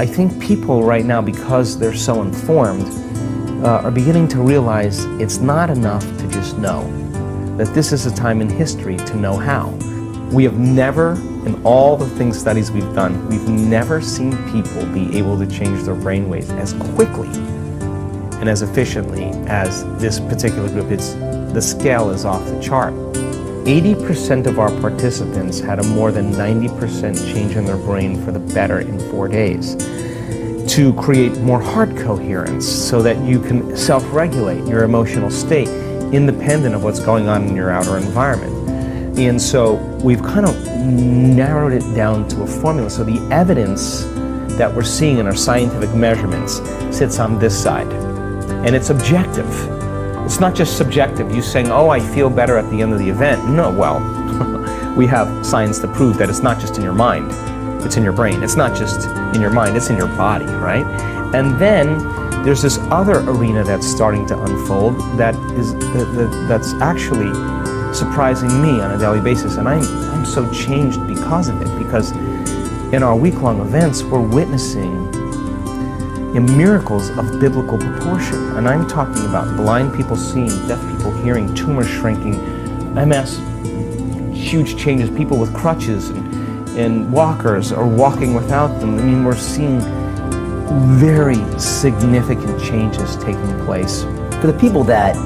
I think people right now, because they're so informed, are beginning to realize it's not enough to just know, that this is a time in history to know how. We have never, in all the studies we've done, we've never seen people be able to change their brainwaves as quickly and as efficiently as this particular group. The scale is off the chart. 80% of our participants had a more than 90% change in their brain for the better in 4 days, to create more heart coherence so that you can self-regulate your emotional state independent of what's going on in your outer environment. And so we've kind of narrowed it down to a formula. So the evidence that we're seeing in our scientific measurements sits on this side. And it's objective. It's not just subjective. You saying, oh, I feel better at the end of the event. No, well, we have science to prove that it's not just in your mind. It's in your brain. It's not just in your mind, it's in your body, right? And then there's this other arena that's starting to unfold that's actually surprising me on a daily basis, and I'm so changed because of it, because in our week-long events we're witnessing miracles of biblical proportion. And I'm talking about blind people seeing, deaf people hearing, tumors shrinking, MS, huge changes, people with crutches and walkers are walking without them. I mean, we're seeing very significant changes taking place. For the people that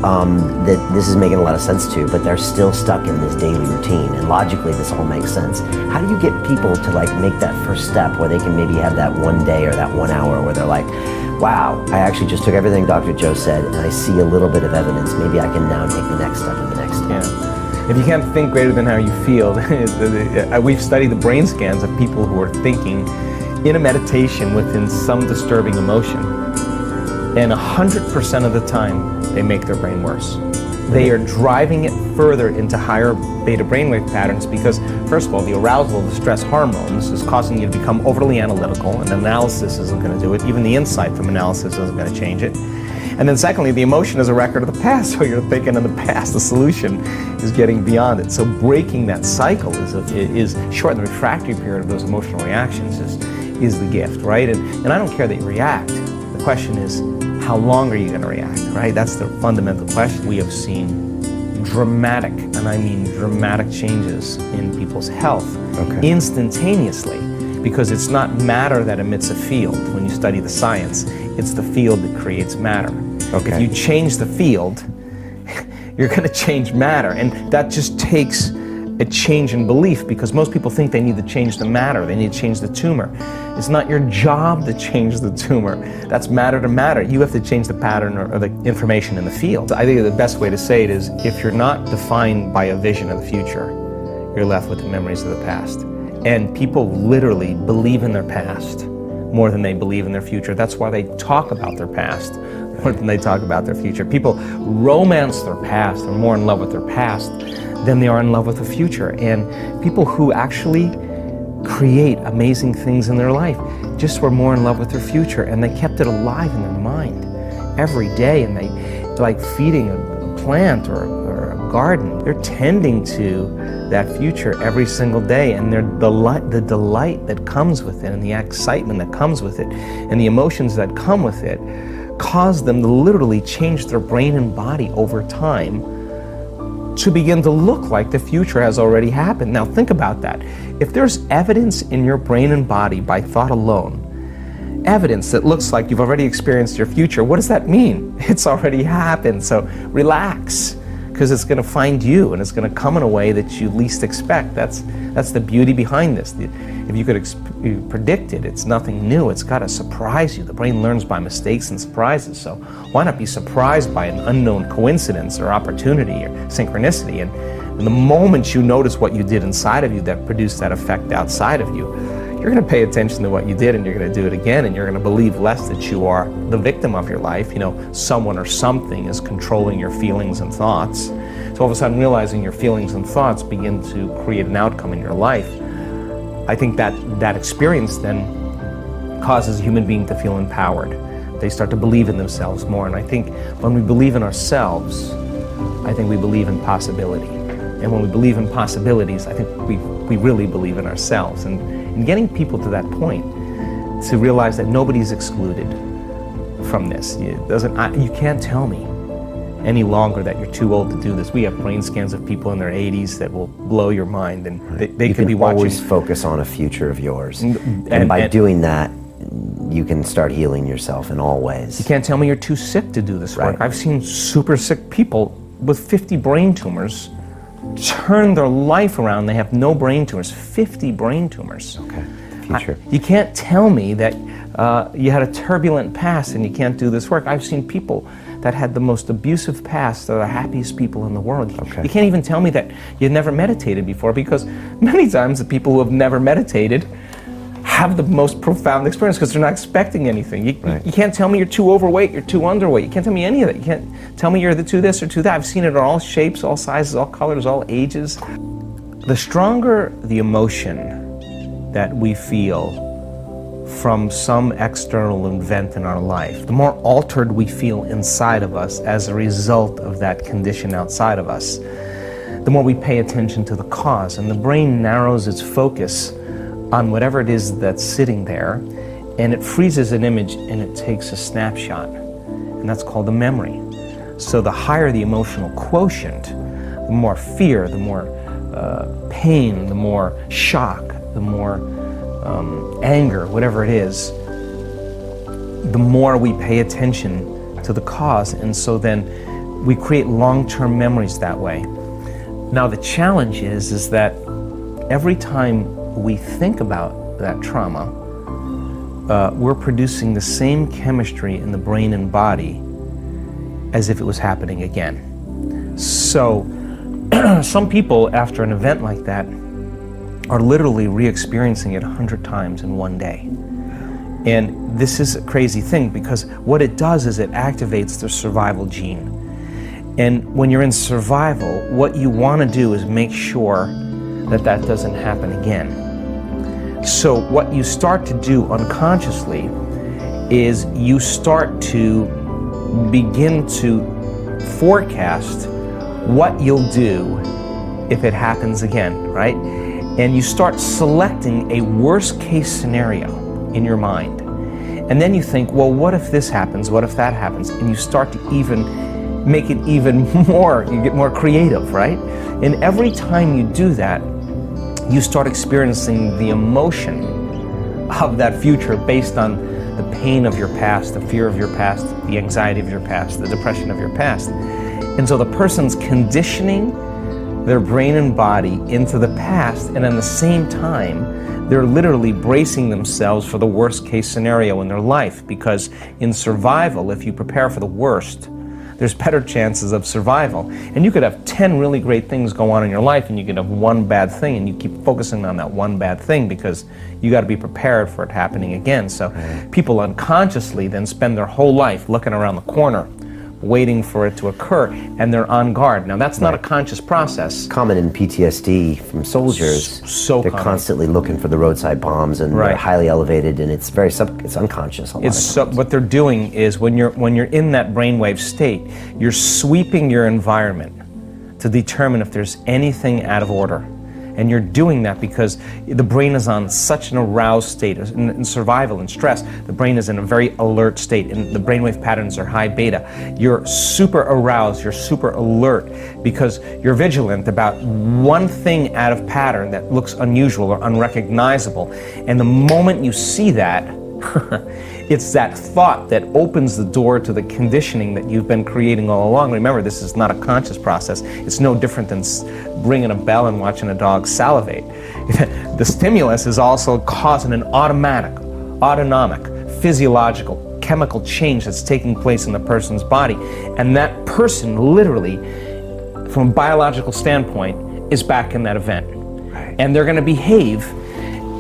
this is making a lot of sense to, but they're still stuck in this daily routine, and logically this all makes sense, how do you get people to make that first step where they can maybe have that one day or that 1 hour where they're like, wow, I actually just took everything Dr. Joe said and I see a little bit of evidence, maybe I can now take the next step and the next step. Yeah. If you can't think greater than how you feel, we've studied the brain scans of people who are thinking in a meditation within some disturbing emotion. And 100% of the time, they make their brain worse. They are driving it further into higher beta brainwave patterns because, first of all, the arousal of the stress hormones is causing you to become overly analytical, and analysis isn't going to do it. Even the insight from analysis isn't going to change it. And then secondly, the emotion is a record of the past, so you're thinking in the past, the solution is getting beyond it. So breaking that cycle is shorten the refractory period of those emotional reactions is the gift, right? And I don't care that you react. The question is, how long are you going to react, right? That's the fundamental question. We have seen dramatic, and I mean dramatic, changes in people's health instantaneously, because it's not matter that emits a field when you study the science. It's the field that creates matter. If you change the field, you're going to change matter, and that just takes a change in belief, because most people think they need to change the matter, they need to change the tumor. It's not your job to change the tumor. That's matter to matter. You have to change the pattern or the information in the field. I think the best way to say it is, if you're not defined by a vision of the future, you're left with the memories of the past. And people literally believe in their past more than they believe in their future. That's why they talk about their past more than they talk about their future. People romance their past. They're more in love with their past than they are in love with the future. And people who actually create amazing things in their life just were more in love with their future, and they kept it alive in their mind every day. And they, like feeding a plant or a garden, they're tending to that future every single day, and the delight that comes with it, and the excitement that comes with it, and the emotions that come with it, cause them to literally change their brain and body over time to begin to look like the future has already happened. Now think about that. If there's evidence in your brain and body by thought alone, evidence that looks like you've already experienced your future, what does that mean? It's already happened. So relax, because it's going to find you, and it's going to come in a way that you least expect. That's the beauty behind this. If you could predict it, it's nothing new. It's got to surprise you. The brain learns by mistakes and surprises, so why not be surprised by an unknown coincidence or opportunity or synchronicity? And the moment you notice what you did inside of you that produced that effect outside of you, you're going to pay attention to what you did, and you're going to do it again, and you're going to believe less that you are the victim of your life. You know, someone or something is controlling your feelings and thoughts. So all of a sudden realizing your feelings and thoughts begin to create an outcome in your life. I think that experience then causes a human being to feel empowered. They start to believe in themselves more, and I think when we believe in ourselves, I think we believe in possibility. And when we believe in possibilities, I think we really believe in ourselves. And getting people to that point, to realize that nobody's excluded from this. You can't tell me any longer that you're too old to do this. We have brain scans of people in their 80s that will blow your mind, and they could be watching. You can always focus on a future of yours, and by doing that, you can start healing yourself in all ways. You can't tell me you're too sick to do this work. I've seen super sick people with 50 brain tumors turn their life around. They have no brain tumors, 50 brain tumors. Okay, future. You can't tell me that you had a turbulent past and you can't do this work. I've seen people that had the most abusive past that are the happiest people in the world. You can't even tell me that you've never meditated before, because many times the people who have never meditated have the most profound experience because they're not expecting anything. You can't tell me you're too overweight, you're too underweight. You can't tell me any of that. You can't tell me you're too this or too that. I've seen it in all shapes, all sizes, all colors, all ages. The stronger the emotion that we feel from some external event in our life, the more altered we feel inside of us as a result of that condition outside of us, the more we pay attention to the cause, and the brain narrows its focus on whatever it is that's sitting there, and it freezes an image and it takes a snapshot, and that's called a memory. So the higher the emotional quotient, the more fear, the more pain, the more shock, the more anger, whatever it is, the more we pay attention to the cause, and so then we create long-term memories that way. Now the challenge is that every time we think about that trauma, we're producing the same chemistry in the brain and body as if it was happening again. So some people, after an event like that, are literally re-experiencing it 100 times in one day. And this is a crazy thing, because what it does is it activates the survival gene. And when you're in survival, what you want to do is make sure that that doesn't happen again. So what you start to do unconsciously is you start to begin to forecast what you'll do if it happens again, right? And you start selecting a worst case scenario in your mind. And then you think, well, what if this happens? What if that happens? And you start to even make it even more, you get more creative, right? And every time you do that, you start experiencing the emotion of that future based on the pain of your past, the fear of your past, the anxiety of your past, the depression of your past. And so the person's conditioning their brain and body into the past, and at the same time, they're literally bracing themselves for the worst case scenario in their life, because in survival, if you prepare for the worst, there's better chances of survival. And you could have 10 really great things go on in your life, and you could have one bad thing, and you keep focusing on that one bad thing because you got to be prepared for it happening again. So people unconsciously then spend their whole life looking around the corner, waiting for it to occur, and they're on guard. Now that's not a conscious process. Common in PTSD from soldiers. So they're common. Constantly looking for the roadside bombs, and they're highly elevated, and it's very it's unconscious a lot of times. What they're doing is when you're in that brainwave state, you're sweeping your environment to determine if there's anything out of order. And you're doing that because the brain is on such an aroused state. In survival and stress, the brain is in a very alert state, and the brainwave patterns are high beta. You're super aroused, you're super alert, because you're vigilant about one thing out of pattern that looks unusual or unrecognizable. And the moment you see that, it's that thought that opens the door to the conditioning that you've been creating all along. Remember, this is not a conscious process. It's no different than ringing a bell and watching a dog salivate. The stimulus is also causing an autonomic, physiological, chemical change that's taking place in the person's body. And that person literally, from a biological standpoint, is back in that event. And they're going to behave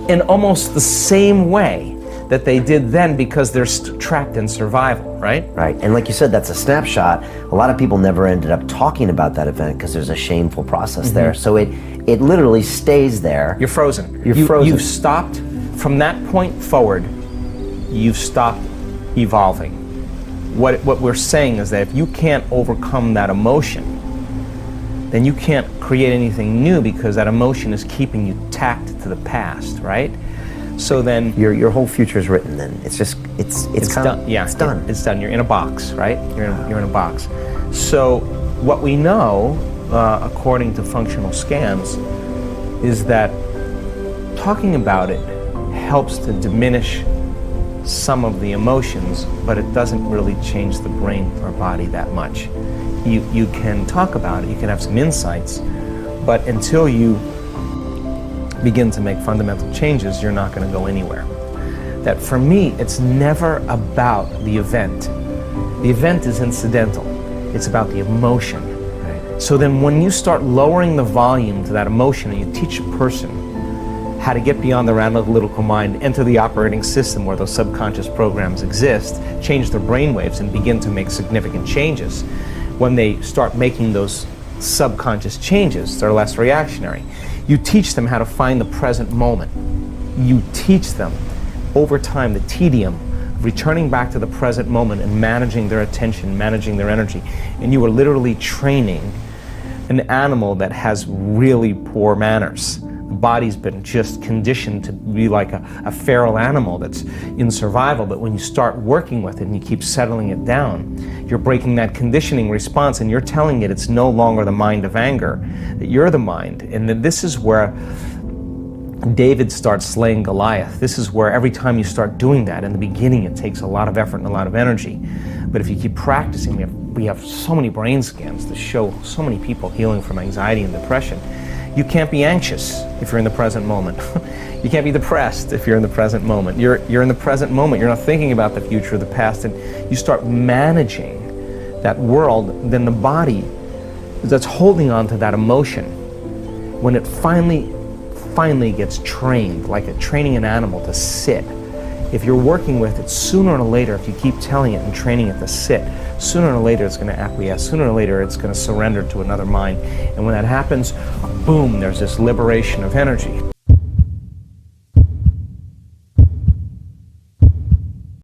in almost the same way that they did then, because they're trapped in survival, right? Right, and like you said, that's a snapshot. A lot of people never ended up talking about that event because there's a shameful process there. So it literally stays there. You're frozen. You're frozen. You've stopped, from that point forward, you've stopped evolving. What we're saying is that if you can't overcome that emotion, then you can't create anything new, because that emotion is keeping you tacked to the past, right? So then Your whole future is written then. It's just, it's done. Yeah, it's done. It's done. You're in a box, right? You're in a box. So what we know, according to functional scans, is that talking about it helps to diminish some of the emotions, but it doesn't really change the brain or body that much. You can talk about it, you can have some insights, but until you begin to make fundamental changes, you're not going to go anywhere. That for me, it's never about the event. The event is incidental. It's about the emotion. Right. So then when you start lowering the volume to that emotion and you teach a person how to get beyond their analytical mind, enter the operating system where those subconscious programs exist, change their brainwaves and begin to make significant changes. When they start making those subconscious changes, they're less reactionary. You teach them how to find the present moment. You teach them over time the tedium of returning back to the present moment and managing their attention, managing their energy. And you are literally training an animal that has really poor manners. The body's been just conditioned to be like a feral animal that's in survival, but when you start working with it and you keep settling it down, you're breaking that conditioning response and you're telling it it's no longer the mind of anger, that you're the mind. And then this is where David starts slaying Goliath. This is where every time you start doing that, in the beginning it takes a lot of effort and a lot of energy. But if you keep practicing, we have so many brain scans to show so many people healing from anxiety and depression. You can't be anxious if you're in the present moment. You can't be depressed if you're in the present moment. You're in the present moment. You're not thinking about the future or the past, and you start managing that world. Then the body that's holding on to that emotion, when it finally gets trained, like training an animal to sit, if you're working with it, sooner or later, if you keep telling it and training it to sit, sooner or later it's going to acquiesce, sooner or later it's going to surrender to another mind. And when that happens, boom, there's this liberation of energy.